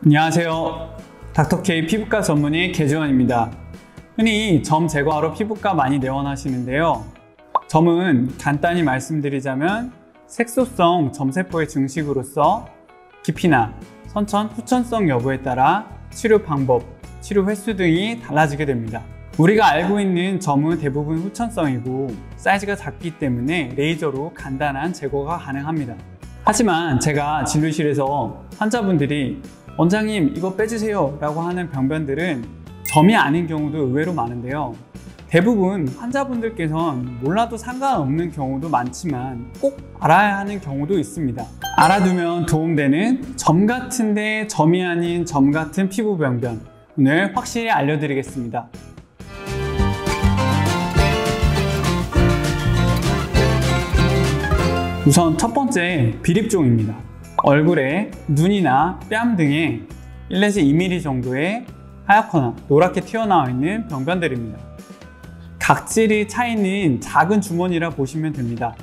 안녕하세요. 닥터케이 피부과 전문의 개주원입니다. 흔히 점 제거하러 피부과 많이 내원하시는데요. 점은 간단히 말씀드리자면 색소성 점세포의 증식으로서 깊이나 선천, 후천성 여부에 따라 치료 방법, 치료 횟수 등이 달라지게 됩니다. 우리가 알고 있는 점은 대부분 후천성이고 사이즈가 작기 때문에 레이저로 간단한 제거가 가능합니다. 하지만 제가 진료실에서 환자분들이 원장님 이거 빼주세요 라고 하는 병변들은 점이 아닌 경우도 의외로 많은데요. 대부분 환자분들께서는 몰라도 상관없는 경우도 많지만 꼭 알아야 하는 경우도 있습니다. 알아두면 도움되는 점 같은데 점이 아닌 점 같은 피부 병변, 오늘 확실히 알려드리겠습니다. 우선 첫 번째, 비립종입니다. 얼굴에 눈이나 뺨 등에 1-2mm 정도의 하얗거나 노랗게 튀어나와 있는 병변들입니다. 각질이 차 있는 작은 주머니라 보시면 됩니다.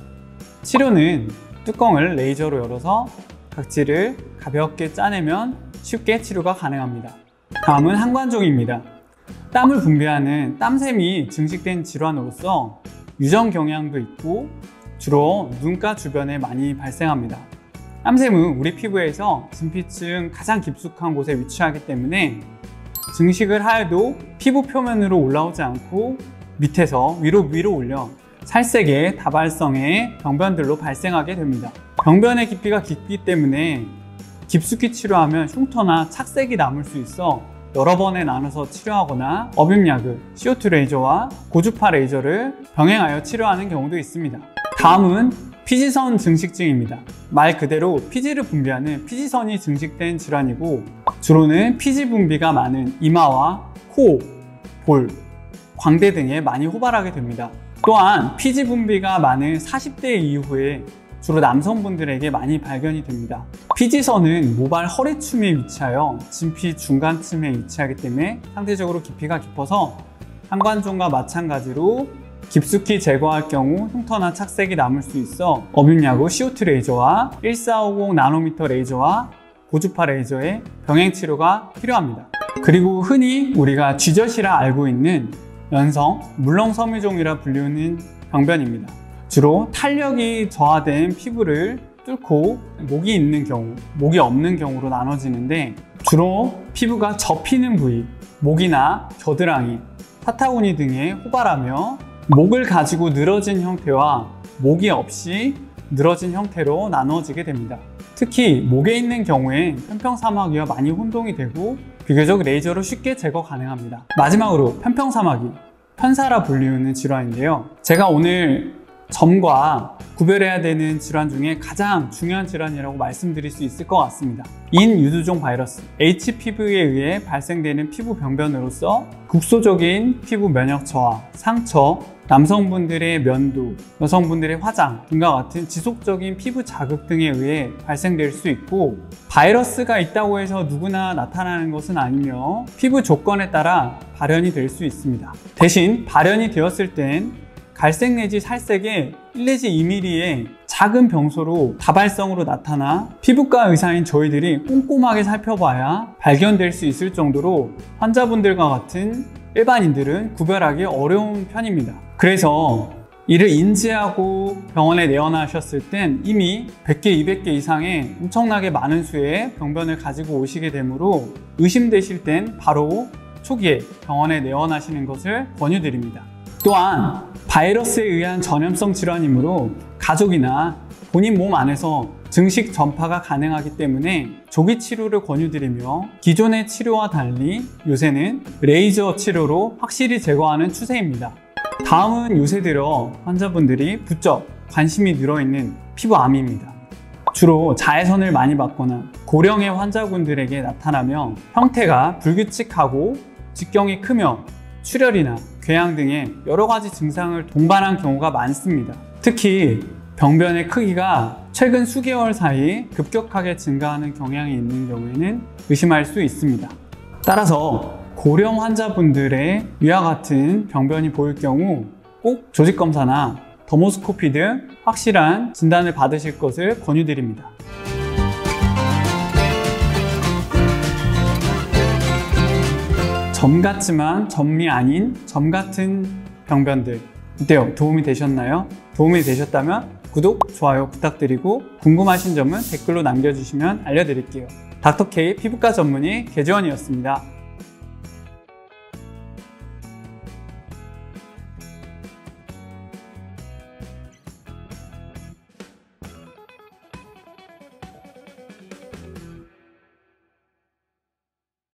치료는 뚜껑을 레이저로 열어서 각질을 가볍게 짜내면 쉽게 치료가 가능합니다. 다음은 항관종입니다. 땀을 분비하는 땀샘이 증식된 질환으로서 유전 경향도 있고 주로 눈가 주변에 많이 발생합니다. 땀샘은 우리 피부에서 진피층 가장 깊숙한 곳에 위치하기 때문에 증식을 하여도 피부 표면으로 올라오지 않고 밑에서 위로 올려 살색의 다발성의 병변들로 발생하게 됩니다. 병변의 깊이가 깊기 때문에 깊숙이 치료하면 흉터나 착색이 남을 수 있어 여러 번에 나눠서 치료하거나 업임약을 CO2 레이저와 고주파 레이저를 병행하여 치료하는 경우도 있습니다. 다음은 피지선 증식증입니다. 말 그대로 피지를 분비하는 피지선이 증식된 질환이고 주로는 피지 분비가 많은 이마와 코, 볼, 광대 등에 많이 호발하게 됩니다. 또한 피지 분비가 많은 40대 이후에 주로 남성분들에게 많이 발견이 됩니다. 피지선은 모발 허리춤에 위치하여 진피 중간쯤에 위치하기 때문에 상대적으로 깊이가 깊어서 항관종과 마찬가지로 깊숙이 제거할 경우 흉터나 착색이 남을 수 있어 업임약후 CO2 레이저와 1450 나노미터 레이저와 고주파 레이저의 병행 치료가 필요합니다. 그리고 흔히 우리가 쥐젖이라 알고 있는 연성 물렁섬유종이라 불리는 병변입니다. 주로 탄력이 저하된 피부를 뚫고 목이 있는 경우, 목이 없는 경우로 나눠지는데 주로 피부가 접히는 부위, 목이나 겨드랑이, 사타구니 등에 호발하며 목을 가지고 늘어진 형태와 목이 없이 늘어진 형태로 나눠지게 됩니다. 특히 목에 있는 경우엔 편평사마귀와 많이 혼동이 되고 비교적 레이저로 쉽게 제거 가능합니다. 마지막으로 편평사마귀, 편사라 불리우는 질환인데요. 제가 오늘 점과 구별해야 되는 질환 중에 가장 중요한 질환이라고 말씀드릴 수 있을 것 같습니다. 인유두종 바이러스, HPV에 의해 발생되는 피부 병변으로서 국소적인 피부 면역 저하, 상처, 남성분들의 면도, 여성분들의 화장 등과 같은 지속적인 피부 자극 등에 의해 발생될 수 있고 바이러스가 있다고 해서 누구나 나타나는 것은 아니며 피부 조건에 따라 발현이 될 수 있습니다. 대신 발현이 되었을 땐 갈색 내지 살색의 1-2mm의 작은 병소로 다발성으로 나타나 피부과 의사인 저희들이 꼼꼼하게 살펴봐야 발견될 수 있을 정도로 환자분들과 같은 일반인들은 구별하기 어려운 편입니다. 그래서 이를 인지하고 병원에 내원하셨을 땐 이미 100개, 200개 이상의 엄청나게 많은 수의 병변을 가지고 오시게 되므로 의심되실 땐 바로 초기에 병원에 내원하시는 것을 권유드립니다. 또한 바이러스에 의한 전염성 질환이므로 가족이나 본인 몸 안에서 증식 전파가 가능하기 때문에 조기 치료를 권유드리며 기존의 치료와 달리 요새는 레이저 치료로 확실히 제거하는 추세입니다. 다음은 요새 들어 환자분들이 부쩍 관심이 늘어있는 피부암입니다. 주로 자외선을 많이 받거나 고령의 환자분들에게 나타나며 형태가 불규칙하고 직경이 크며 출혈이나 궤양 등의 여러 가지 증상을 동반한 경우가 많습니다. 특히 병변의 크기가 최근 수개월 사이 급격하게 증가하는 경향이 있는 경우에는 의심할 수 있습니다. 따라서 고령 환자분들의 위와 같은 병변이 보일 경우 꼭 조직검사나 더모스코피 등 확실한 진단을 받으실 것을 권유드립니다. 점 같지만 점이 아닌 점 같은 병변들. 어때요? 도움이 되셨나요? 도움이 되셨다면 구독, 좋아요 부탁드리고 궁금하신 점은 댓글로 남겨주시면 알려드릴게요. 닥터K 피부과 전문의 개지원이었습니다.